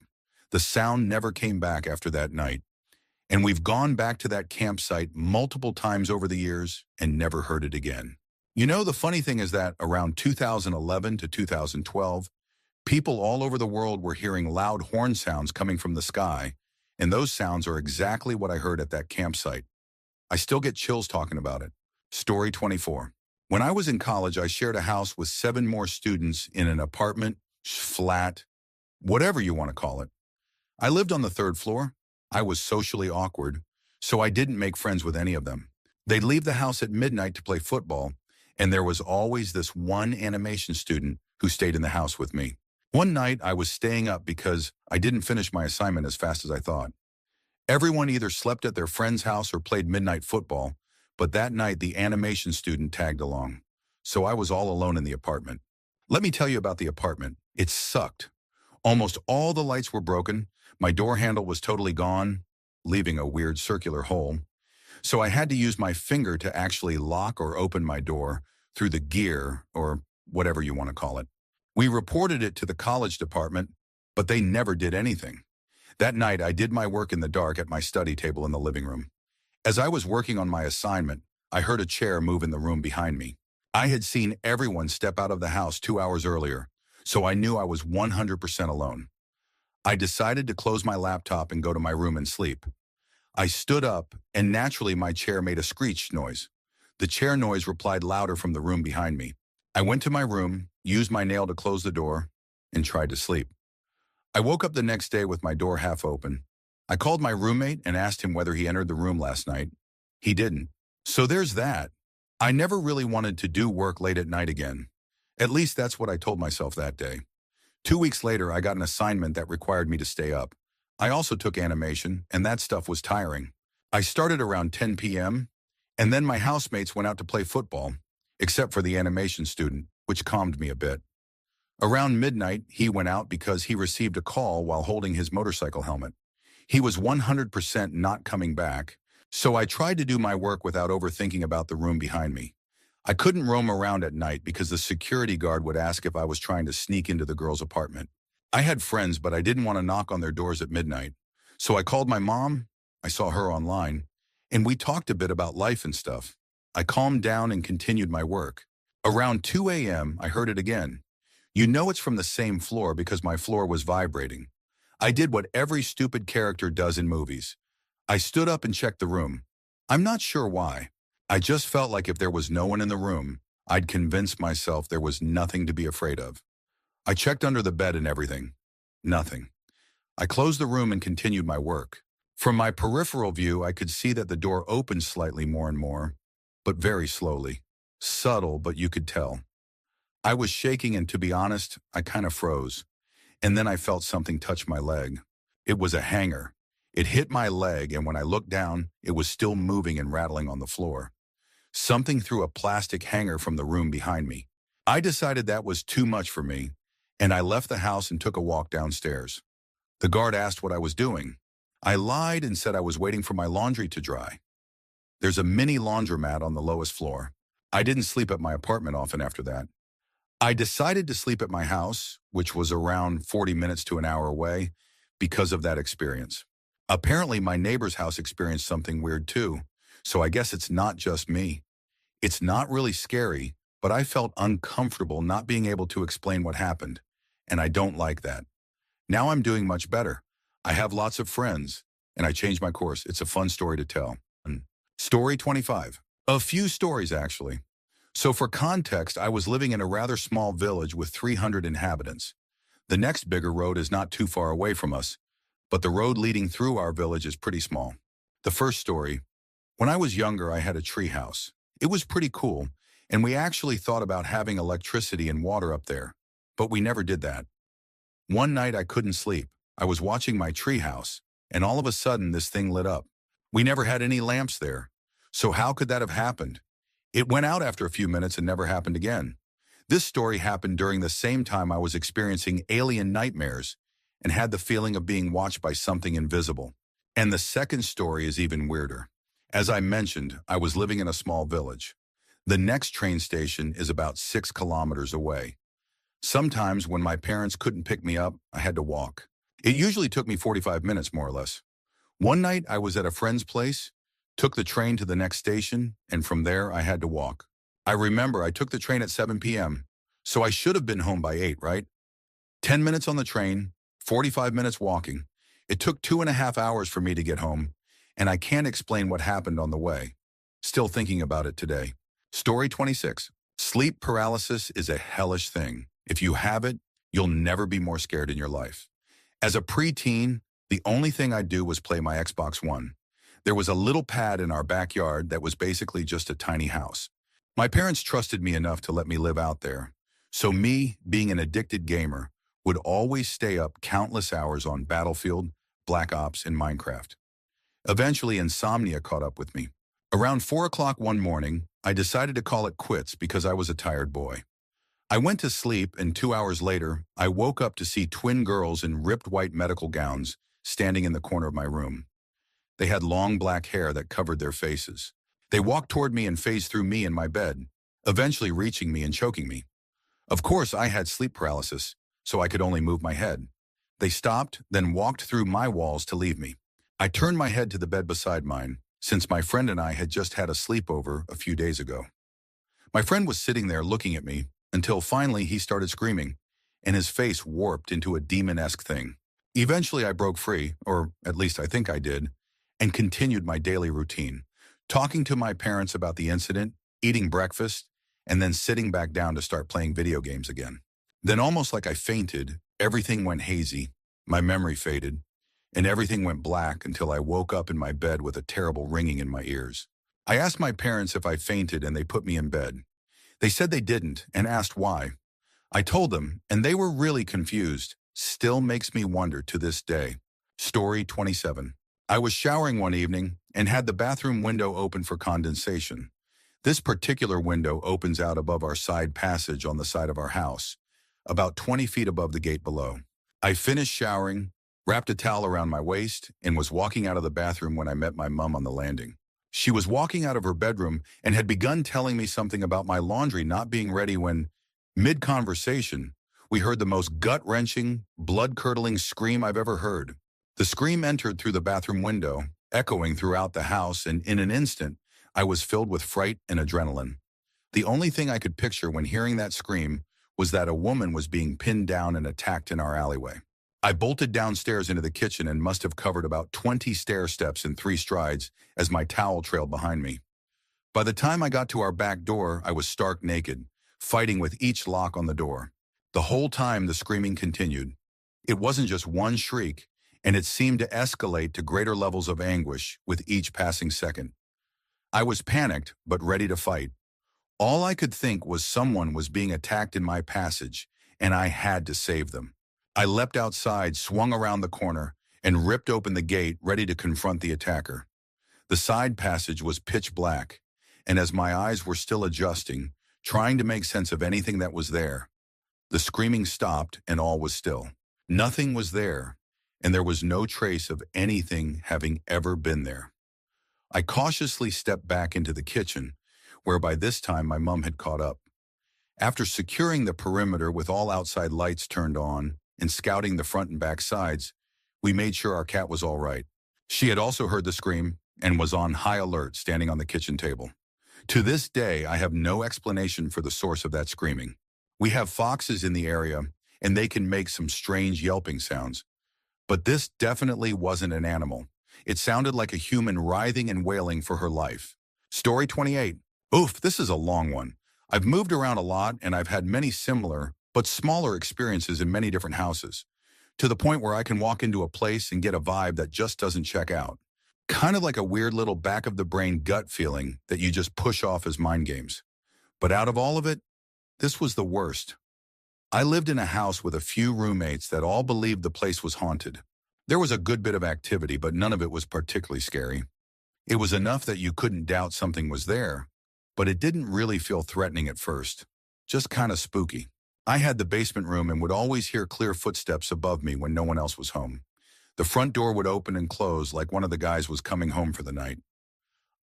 The sound never came back after that night. And we've gone back to that campsite multiple times over the years and never heard it again. You know, the funny thing is that around 2011 to 2012, people all over the world were hearing loud horn sounds coming from the sky, and those sounds are exactly what I heard at that campsite. I still get chills talking about it. Story 24. When I was in college, I shared a house with 7 more students in an apartment, flat, whatever you want to call it. I lived on the 3rd floor. I was socially awkward, so I didn't make friends with any of them. They'd leave the house at midnight to play football, and there was always this one animation student who stayed in the house with me. One night, I was staying up because I didn't finish my assignment as fast as I thought. Everyone either slept at their friend's house or played midnight football, but that night the animation student tagged along. So I was all alone in the apartment. Let me tell you about the apartment. It sucked. Almost all the lights were broken. My door handle was totally gone, leaving a weird circular hole. So I had to use my finger to actually lock or open my door through the gear, or whatever you want to call it. We reported it to the college department, but they never did anything. That night, I did my work in the dark at my study table in the living room. As I was working on my assignment, I heard a chair move in the room behind me. I had seen everyone step out of the house 2 hours earlier, so I knew I was 100% alone. I decided to close my laptop and go to my room and sleep. I stood up, and naturally my chair made a screech noise. The chair noise replied louder from the room behind me. I went to my room, used my nail to close the door, and tried to sleep. I woke up the next day with my door half open. I called my roommate and asked him whether he entered the room last night. He didn't. So there's that. I never really wanted to do work late at night again. At least that's what I told myself that day. 2 weeks later, I got an assignment that required me to stay up. I also took animation, and that stuff was tiring. I started around 10 p.m., and then my housemates went out to play football, except for the animation student, which calmed me a bit. Around midnight, he went out because he received a call while holding his motorcycle helmet. He was 100% not coming back, so I tried to do my work without overthinking about the room behind me. I couldn't roam around at night because the security guard would ask if I was trying to sneak into the girl's apartment. I had friends, but I didn't want to knock on their doors at midnight. So I called my mom, I saw her online, and we talked a bit about life and stuff. I calmed down and continued my work. Around 2 a.m., I heard it again. You know it's from the same floor because my floor was vibrating. I did what every stupid character does in movies. I stood up and checked the room. I'm not sure why. I just felt like if there was no one in the room, I'd convince myself there was nothing to be afraid of. I checked under the bed and everything. Nothing. I closed the room and continued my work. From my peripheral view, I could see that the door opened slightly more and more, but very slowly. Subtle, but you could tell. I was shaking, and to be honest, I kind of froze. And then I felt something touch my leg. It was a hanger. It hit my leg, and when I looked down, it was still moving and rattling on the floor. Something threw a plastic hanger from the room behind me. I decided that was too much for me, and I left the house and took a walk downstairs. The guard asked what I was doing. I lied and said I was waiting for my laundry to dry. There's a mini laundromat on the lowest floor. I didn't sleep at my apartment often after that. I decided to sleep at my house, which was around 40 minutes to an hour away, because of that experience. Apparently, my neighbor's house experienced something weird too, so I guess it's not just me. It's not really scary, but I felt uncomfortable not being able to explain what happened, and I don't like that. Now I'm doing much better. I have lots of friends, and I changed my course. It's a fun story to tell. Story 25. A few stories, actually. So for context, I was living in a rather small village with 300 inhabitants. The next bigger road is not too far away from us, but the road leading through our village is pretty small. The first story. When I was younger, I had a tree house. It was pretty cool, and we actually thought about having electricity and water up there, but we never did that. One night I couldn't sleep. I was watching my tree house, and all of a sudden this thing lit up. We never had any lamps there, so how could that have happened? It went out after a few minutes and never happened again. This story happened during the same time I was experiencing alien nightmares and had the feeling of being watched by something invisible. And the second story is even weirder. As I mentioned, I was living in a small village. The next train station is about 6 kilometers away. Sometimes when my parents couldn't pick me up, I had to walk. It usually took me 45 minutes, more or less. One night I was at a friend's place, took the train to the next station, and from there I had to walk. I remember I took the train at 7 p.m., so I should have been home by 8, right? 10 minutes on the train, 45 minutes walking. It took 2.5 hours for me to get home, and I can't explain what happened on the way. Still thinking about it today. Story 26. Sleep paralysis is a hellish thing. If you have it, you'll never be more scared in your life. As a preteen, the only thing I'd do was play my Xbox One. There was a little pad in our backyard that was basically just a tiny house. My parents trusted me enough to let me live out there. So me, being an addicted gamer, would always stay up countless hours on Battlefield, Black Ops, and Minecraft. Eventually, insomnia caught up with me. Around 4 o'clock one morning, I decided to call it quits because I was a tired boy. I went to sleep, and 2 hours later, I woke up to see twin girls in ripped white medical gowns standing in the corner of my room. They had long black hair that covered their faces. They walked toward me and phased through me in my bed, eventually reaching me and choking me. Of course, I had sleep paralysis, so I could only move my head. They stopped, then walked through my walls to leave me. I turned my head to the bed beside mine, since my friend and I had just had a sleepover a few days ago. My friend was sitting there looking at me until finally he started screaming, and his face warped into a demon-esque thing. Eventually, I broke free, or at least I think I did, and continued my daily routine, talking to my parents about the incident, eating breakfast, and then sitting back down to start playing video games again. Then, almost like I fainted, everything went hazy, my memory faded, and everything went black until I woke up in my bed with a terrible ringing in my ears. I asked my parents if I fainted, and they put me in bed. They said they didn't and asked why. I told them, and they were really confused. Still makes me wonder to this day. Story 27. I was showering one evening and had the bathroom window open for condensation. This particular window opens out above our side passage on the side of our house, about 20 feet above the gate below. I finished showering, wrapped a towel around my waist, and was walking out of the bathroom when I met my mom on the landing. She was walking out of her bedroom and had begun telling me something about my laundry not being ready when, mid-conversation, we heard the most gut-wrenching, blood-curdling scream I've ever heard. The scream entered through the bathroom window, echoing throughout the house, and in an instant, I was filled with fright and adrenaline. The only thing I could picture when hearing that scream was that a woman was being pinned down and attacked in our alleyway. I bolted downstairs into the kitchen and must have covered about 20 stair steps in 3 strides as my towel trailed behind me. By the time I got to our back door, I was stark naked, fighting with each lock on the door. The whole time the screaming continued. It wasn't just one shriek, and it seemed to escalate to greater levels of anguish with each passing second. I was panicked, but ready to fight. All I could think was someone was being attacked in my passage, and I had to save them. I leapt outside, swung around the corner, and ripped open the gate, ready to confront the attacker. The side passage was pitch black, and as my eyes were still adjusting, trying to make sense of anything that was there, the screaming stopped and all was still. Nothing was there, and there was no trace of anything having ever been there. I cautiously stepped back into the kitchen, where by this time my mom had caught up. After securing the perimeter with all outside lights turned on and scouting the front and back sides, we made sure our cat was all right. She had also heard the scream and was on high alert standing on the kitchen table. To this day, I have no explanation for the source of that screaming. We have foxes in the area, and they can make some strange yelping sounds. But this definitely wasn't an animal. It sounded like a human writhing and wailing for her life. Story 28. Oof, this is a long one. I've moved around a lot, and I've had many similar, but smaller experiences in many different houses, to the point where I can walk into a place and get a vibe that just doesn't check out. Kind of like a weird little back-of-the-brain gut feeling that you just push off as mind games. But out of all of it, this was the worst. I lived in a house with a few roommates that all believed the place was haunted. There was a good bit of activity, but none of it was particularly scary. It was enough that you couldn't doubt something was there, but it didn't really feel threatening at first. Just kind of spooky. I had the basement room and would always hear clear footsteps above me when no one else was home. The front door would open and close like one of the guys was coming home for the night.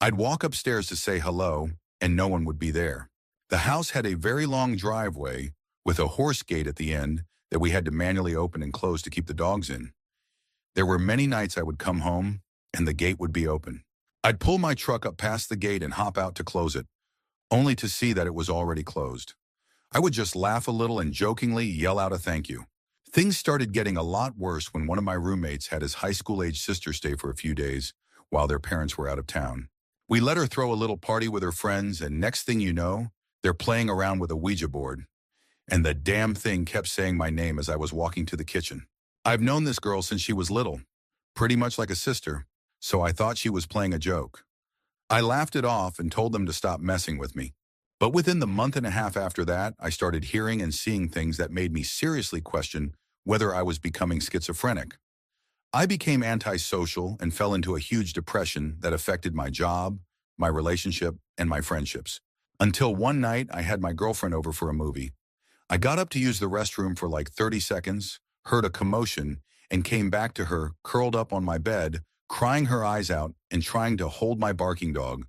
I'd walk upstairs to say hello, and no one would be there. The house had a very long driveway with a horse gate at the end that we had to manually open and close to keep the dogs in. There were many nights I would come home, and the gate would be open. I'd pull my truck up past the gate and hop out to close it, only to see that it was already closed. I would just laugh a little and jokingly yell out a thank you. Things started getting a lot worse when one of my roommates had his high school-age sister stay for a few days while their parents were out of town. We let her throw a little party with her friends, and next thing you know, they're playing around with a Ouija board. And the damn thing kept saying my name as I was walking to the kitchen. I've known this girl since she was little, pretty much like a sister, so I thought she was playing a joke. I laughed it off and told them to stop messing with me. But within the month and a half after that, I started hearing and seeing things that made me seriously question whether I was becoming schizophrenic. I became antisocial and fell into a huge depression that affected my job, my relationship, and my friendships. Until one night, I had my girlfriend over for a movie. I got up to use the restroom for like 30 seconds, heard a commotion, and came back to her, curled up on my bed, crying her eyes out and trying to hold my barking dog,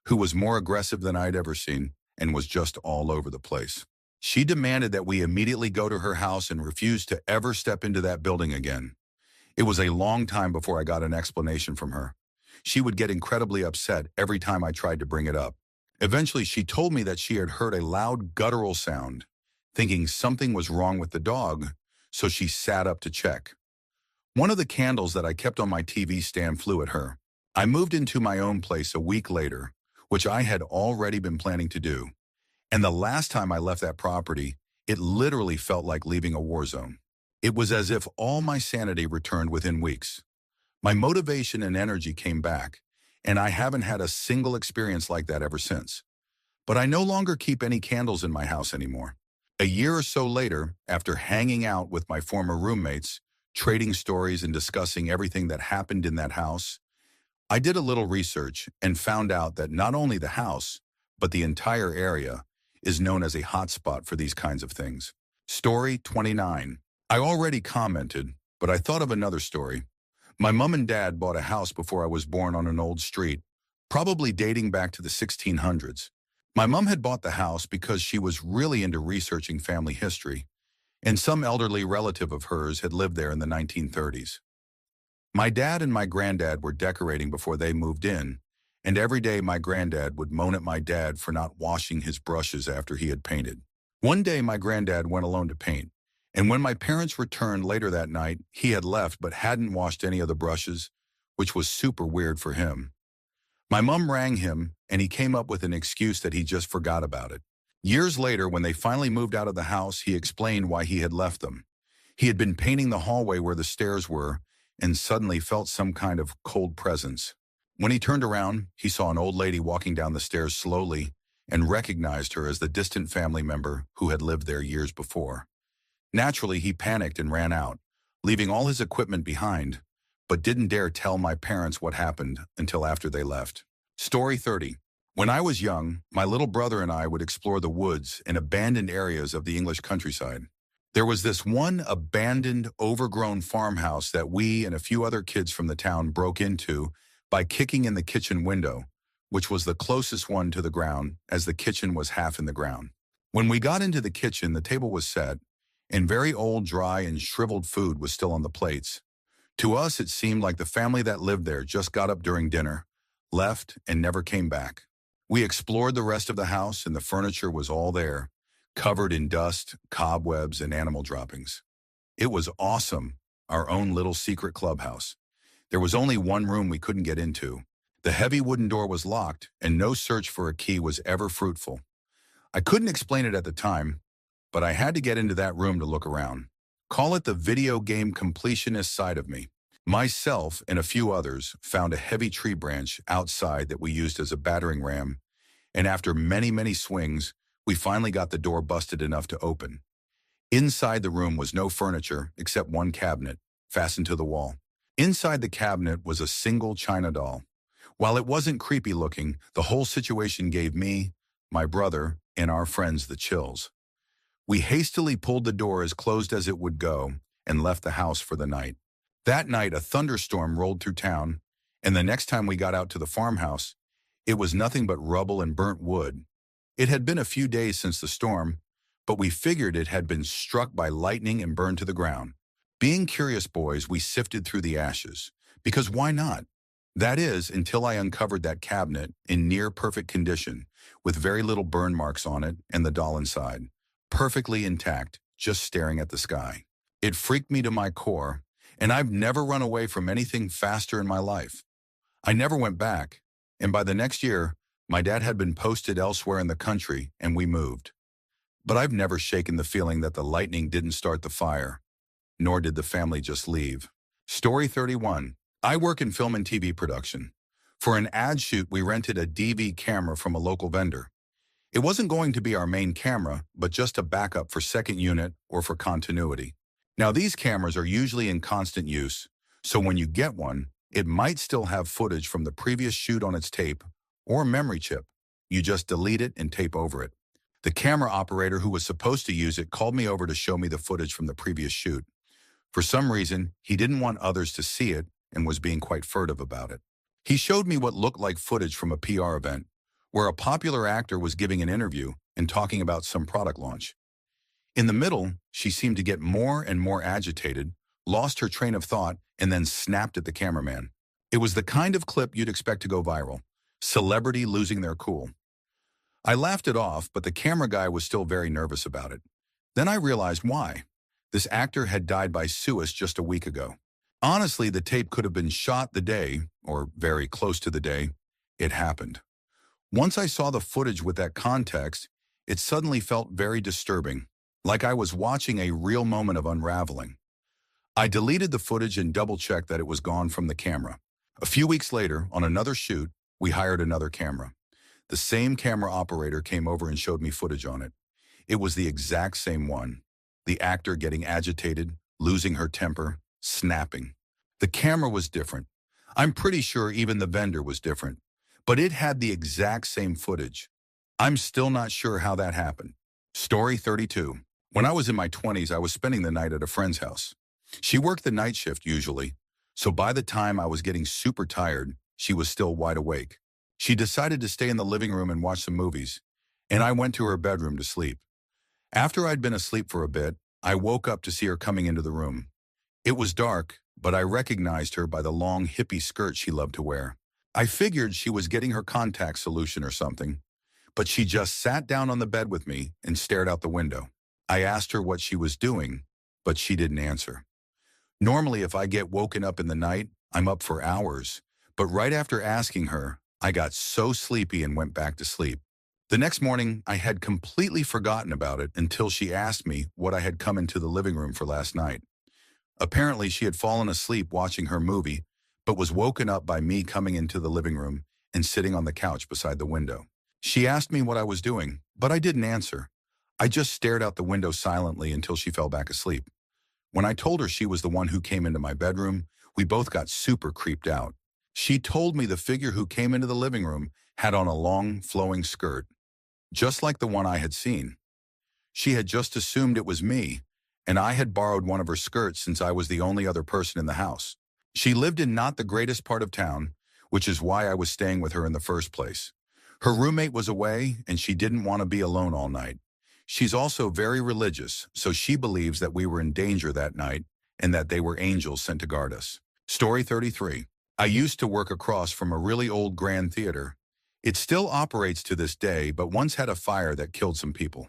who was more aggressive than I'd ever seen and was just all over the place. She demanded that we immediately go to her house and refused to ever step into that building again. It was a long time before I got an explanation from her. She would get incredibly upset every time I tried to bring it up. Eventually, she told me that she had heard a loud guttural sound, thinking something was wrong with the dog, so she sat up to check. One of the candles that I kept on my TV stand flew at her. I moved into my own place a week later, which I had already been planning to do. And the last time I left that property, it literally felt like leaving a war zone. It was as if all my sanity returned within weeks. My motivation and energy came back, and I haven't had a single experience like that ever since. But I no longer keep any candles in my house anymore. A year or so later, after hanging out with my former roommates, trading stories and discussing everything that happened in that house, I did a little research and found out that not only the house, but the entire area is known as a hotspot for these kinds of things. Story 29. I already commented, but I thought of another story. My mom and dad bought a house before I was born on an old street, probably dating back to the 1600s. My mom had bought the house because she was really into researching family history, and some elderly relative of hers had lived there in the 1930s. My dad and my granddad were decorating before they moved in, and every day my granddad would moan at my dad for not washing his brushes after he had painted. One day my granddad went alone to paint, and when my parents returned later that night, he had left but hadn't washed any of the brushes, which was super weird for him. My mom rang him, and he came up with an excuse that he just forgot about it. Years later, when they finally moved out of the house, he explained why he had left them. He had been painting the hallway where the stairs were, and suddenly felt some kind of cold presence. When he turned around, he saw an old lady walking down the stairs slowly and recognized her as the distant family member who had lived there years before. Naturally, he panicked and ran out, leaving all his equipment behind, but didn't dare tell my parents what happened until after they left. Story 30. When I was young, my little brother and I would explore the woods and abandoned areas of the English countryside. There was this one abandoned, overgrown farmhouse that we and a few other kids from the town broke into by kicking in the kitchen window, which was the closest one to the ground, as the kitchen was half in the ground. When we got into the kitchen, the table was set, and very old, dry, and shriveled food was still on the plates. To us, it seemed like the family that lived there just got up during dinner, left, and never came back. We explored the rest of the house, and the furniture was all there, covered in dust, cobwebs, and animal droppings. It was awesome, our own little secret clubhouse. There was only one room we couldn't get into. The heavy wooden door was locked, and no search for a key was ever fruitful. I couldn't explain it at the time, but I had to get into that room to look around. Call it the video game completionist side of me. Myself and a few others found a heavy tree branch outside that we used as a battering ram, and after many, many swings, we finally got the door busted enough to open. Inside the room was no furniture except one cabinet, fastened to the wall. Inside the cabinet was a single china doll. While it wasn't creepy looking, the whole situation gave me, my brother, and our friends the chills. We hastily pulled the door as closed as it would go and left the house for the night. That night, a thunderstorm rolled through town, and the next time we got out to the farmhouse, it was nothing but rubble and burnt wood. It had been a few days since the storm, but we figured it had been struck by lightning and burned to the ground. Being curious boys, we sifted through the ashes, because why not? That is, until I uncovered that cabinet in near-perfect condition, with very little burn marks on it and the doll inside, perfectly intact, just staring at the sky. It freaked me to my core, and I've never run away from anything faster in my life. I never went back, and by the next year, my dad had been posted elsewhere in the country, and we moved. But I've never shaken the feeling that the lightning didn't start the fire, nor did the family just leave. Story 31. I work in film and TV production. For an ad shoot, we rented a DV camera from a local vendor. It wasn't going to be our main camera, but just a backup for second unit or for continuity. Now, these cameras are usually in constant use, so when you get one, it might still have footage from the previous shoot on its tape or memory chip. You just delete it and tape over it. The camera operator who was supposed to use it called me over to show me the footage from the previous shoot. For some reason, he didn't want others to see it and was being quite furtive about it. He showed me what looked like footage from a PR event, where a popular actor was giving an interview and talking about some product launch. In the middle, she seemed to get more and more agitated, lost her train of thought, and then snapped at the cameraman. It was the kind of clip you'd expect to go viral. Celebrity losing their cool. I laughed it off, but the camera guy was still very nervous about it. Then I realized why. This actor had died by suicide just a week ago. Honestly, the tape could have been shot the day, or very close to the day, it happened. Once I saw the footage with that context, it suddenly felt very disturbing, like I was watching a real moment of unraveling. I deleted the footage and double-checked that it was gone from the camera. A few weeks later, on another shoot, we hired another camera. The same camera operator came over and showed me footage on it. It was the exact same one. The actor getting agitated, losing her temper, snapping. The camera was different. I'm pretty sure even the vendor was different. But it had the exact same footage. I'm still not sure how that happened. Story 32. When I was in my 20s, I was spending the night at a friend's house. She worked the night shift usually, so by the time I was getting super tired, she was still wide awake. She decided to stay in the living room and watch some movies, and I went to her bedroom to sleep. After I'd been asleep for a bit, I woke up to see her coming into the room. It was dark, but I recognized her by the long hippie skirt she loved to wear. I figured she was getting her contact solution or something, but she just sat down on the bed with me and stared out the window. I asked her what she was doing, but she didn't answer. Normally, if I get woken up in the night, I'm up for hours, but right after asking her, I got so sleepy and went back to sleep. The next morning, I had completely forgotten about it until she asked me what I had come into the living room for last night. Apparently, she had fallen asleep watching her movie, but was woken up by me coming into the living room and sitting on the couch beside the window. She asked me what I was doing, but I didn't answer. I just stared out the window silently until she fell back asleep. When I told her she was the one who came into my bedroom, we both got super creeped out. She told me the figure who came into the living room had on a long, flowing skirt, just like the one I had seen. She had just assumed it was me, and I had borrowed one of her skirts since I was the only other person in the house. She lived in not the greatest part of town, which is why I was staying with her in the first place. Her roommate was away, and she didn't want to be alone all night. She's also very religious, so she believes that we were in danger that night and that they were angels sent to guard us. Story 33. I used to work across from a really old Grand Theater. It still operates to this day, but once had a fire that killed some people.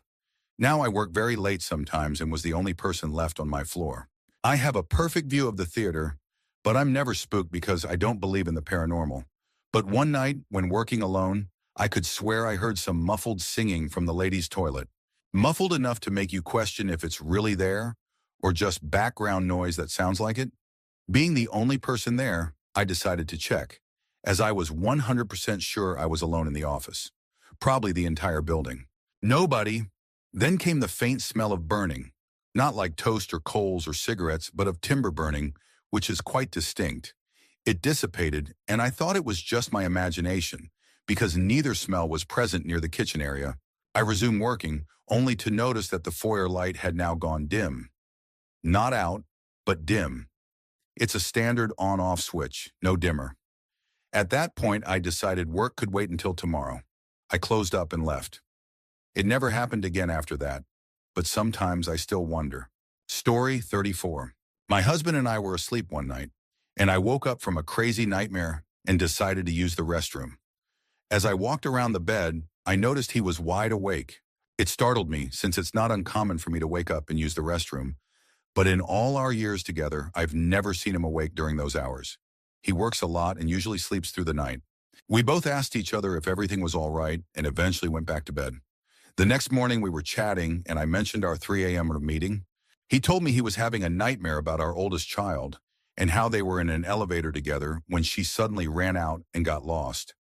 Now I work very late sometimes and was the only person left on my floor. I have a perfect view of the theater, but I'm never spooked because I don't believe in the paranormal. But one night, when working alone, I could swear I heard some muffled singing from the ladies' toilet. Muffled enough to make you question if it's really there or just background noise that sounds like it. Being the only person there, I decided to check, as I was 100% sure I was alone in the office. Probably the entire building. Nobody. Then came the faint smell of burning, not like toast or coals or cigarettes, but of timber burning, which is quite distinct. It dissipated, and I thought it was just my imagination, because neither smell was present near the kitchen area. I resumed working, only to notice that the foyer light had now gone dim. Not out, but dim. It's a standard on-off switch, no dimmer. At that point, I decided work could wait until tomorrow. I closed up and left. It never happened again after that, but sometimes I still wonder. Story 34. My husband and I were asleep one night, and I woke up from a crazy nightmare and decided to use the restroom. As I walked around the bed, I noticed he was wide awake. It startled me, since it's not uncommon for me to wake up and use the restroom, but in all our years together, I've never seen him awake during those hours. He works a lot and usually sleeps through the night. We both asked each other if everything was all right and eventually went back to bed. The next morning we were chatting and I mentioned our 3 a.m. meeting. He told me he was having a nightmare about our oldest child and how they were in an elevator together when she suddenly ran out and got lost.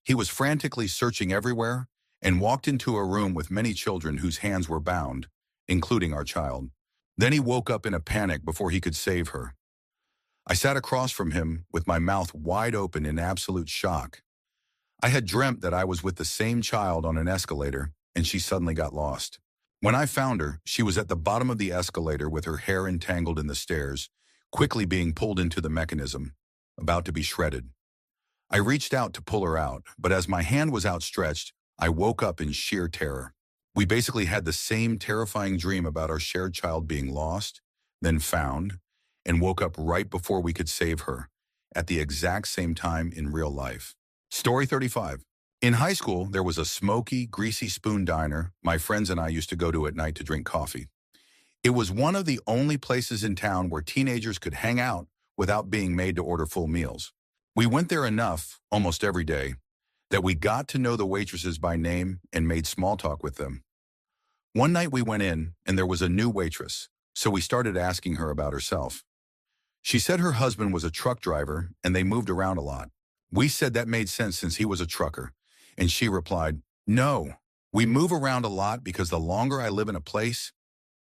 He was frantically searching everywhere and walked into a room with many children whose hands were bound, including our child. Then he woke up in a panic before he could save her. I sat across from him with my mouth wide open in absolute shock. I had dreamt that I was with the same child on an escalator and she suddenly got lost. When I found her, she was at the bottom of the escalator with her hair entangled in the stairs, quickly being pulled into the mechanism, about to be shredded. I reached out to pull her out, but as my hand was outstretched, I woke up in sheer terror. We basically had the same terrifying dream about our shared child being lost, then found, and woke up right before we could save her, at the exact same time in real life. Story 35. In high school, there was a smoky, greasy spoon diner my friends and I used to go to at night to drink coffee. It was one of the only places in town where teenagers could hang out without being made to order full meals. We went there enough, almost every day, that we got to know the waitresses by name and made small talk with them. One night we went in, and there was a new waitress, so we started asking her about herself. She said her husband was a truck driver, and they moved around a lot. We said that made sense since he was a trucker, and she replied, "No, We move around a lot because the longer I live in a place,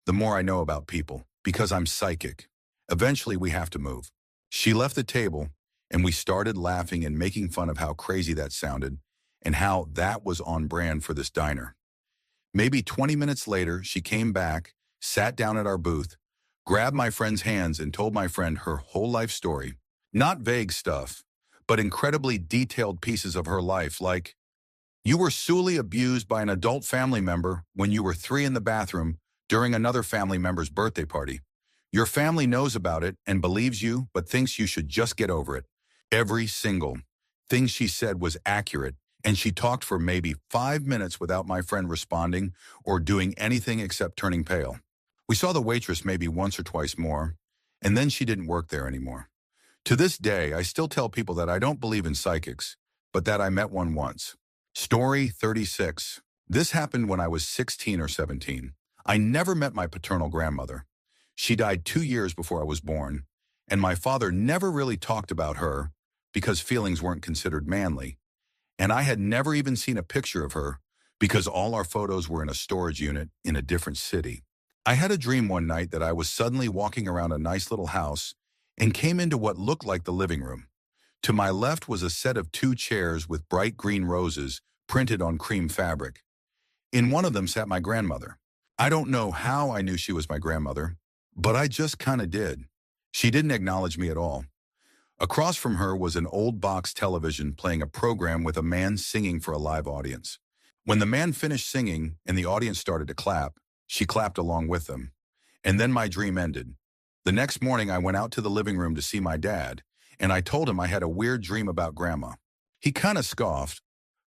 the more I know about people, because I'm psychic. Eventually, we have to move. She left the table, and we started laughing and making fun of how crazy that sounded and how that was on brand for this diner. Maybe 20 minutes later, she came back, sat down at our booth, grabbed my friend's hands and told my friend her whole life story. Not vague stuff, but incredibly detailed pieces of her life, like, you were sexually abused by an adult family member when you were 3 in the bathroom during another family member's birthday party. Your family knows about it and believes you, but thinks you should just get over it. Every single thing she said was accurate, and she talked for maybe 5 minutes without my friend responding or doing anything except turning pale. We saw the waitress maybe once or twice more, and then she didn't work there anymore. To this day, I still tell people that I don't believe in psychics, but that I met one once. Story 36. This happened when I was 16 or 17. I never met my paternal grandmother. She died 2 years before I was born, and my father never really talked about her because feelings weren't considered manly. And I had never even seen a picture of her because all our photos were in a storage unit in a different city. I had a dream one night that I was suddenly walking around a nice little house and came into what looked like the living room. To my left was a set of 2 chairs with bright green roses printed on cream fabric. In one of them sat my grandmother. I don't know how I knew she was my grandmother, but I just kind of did. She didn't acknowledge me at all. Across from her was an old box television playing a program with a man singing for a live audience. When the man finished singing and the audience started to clap, she clapped along with them. And then my dream ended. The next morning I went out to the living room to see my dad, and I told him I had a weird dream about Grandma. He kind of scoffed,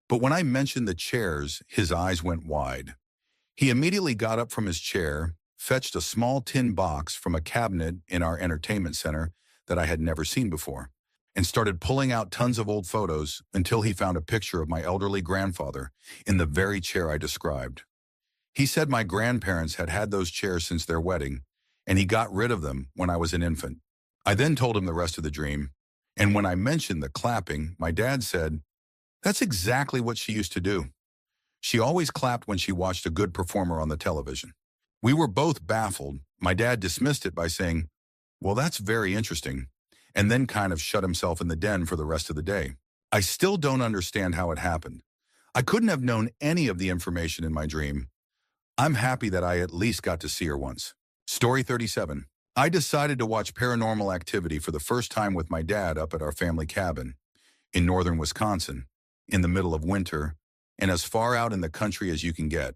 but when I mentioned the chairs, his eyes went wide. He immediately got up from his chair, fetched a small tin box from a cabinet in our entertainment center that I had never seen before, and started pulling out tons of old photos until he found a picture of my elderly grandfather in the very chair I described. He said my grandparents had had those chairs since their wedding, and he got rid of them when I was an infant. I then told him the rest of the dream, and when I mentioned the clapping, my dad said, "That's exactly what she used to do. She always clapped when she watched a good performer on the television." We were both baffled. My dad dismissed it by saying, "Well, that's very interesting," and then kind of shut himself in the den for the rest of the day. I still don't understand how it happened. I couldn't have known any of the information in my dream. I'm happy that I at least got to see her once. Story 37. I decided to watch Paranormal Activity for the first time with my dad up at our family cabin in northern Wisconsin, in the middle of winter, and as far out in the country as you can get.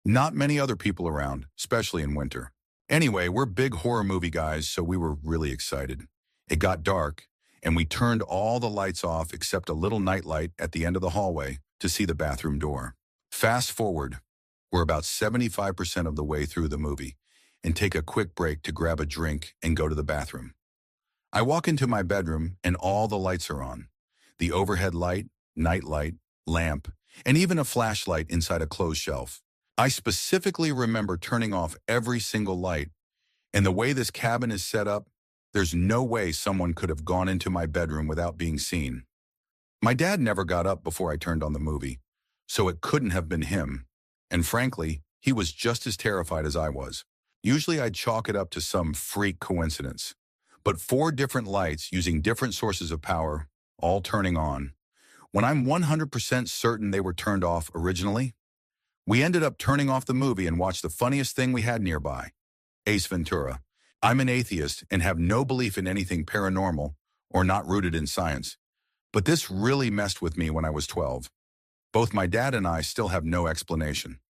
Not many other people around, especially in winter. Anyway, we're big horror movie guys, so we were really excited. It got dark, and we turned all the lights off except a little nightlight at the end of the hallway to see the bathroom door. Fast forward, we're about 75% of the way through the movie, and take a quick break to grab a drink and go to the bathroom. I walk into my bedroom, and all the lights are on. The overhead light, night light, lamp, and even a flashlight inside a closed shelf. I specifically remember turning off every single light, and the way this cabin is set up, there's no way someone could have gone into my bedroom without being seen. My dad never got up before I turned on the movie, so it couldn't have been him, and frankly, he was just as terrified as I was. Usually I'd chalk it up to some freak coincidence, but 4 different lights using different sources of power, all turning on. When I'm 100% certain they were turned off originally, we ended up turning off the movie and watched the funniest thing we had nearby, Ace Ventura. I'm an atheist and have no belief in anything paranormal or not rooted in science, but this really messed with me when I was 12. Both my dad and I still have no explanation.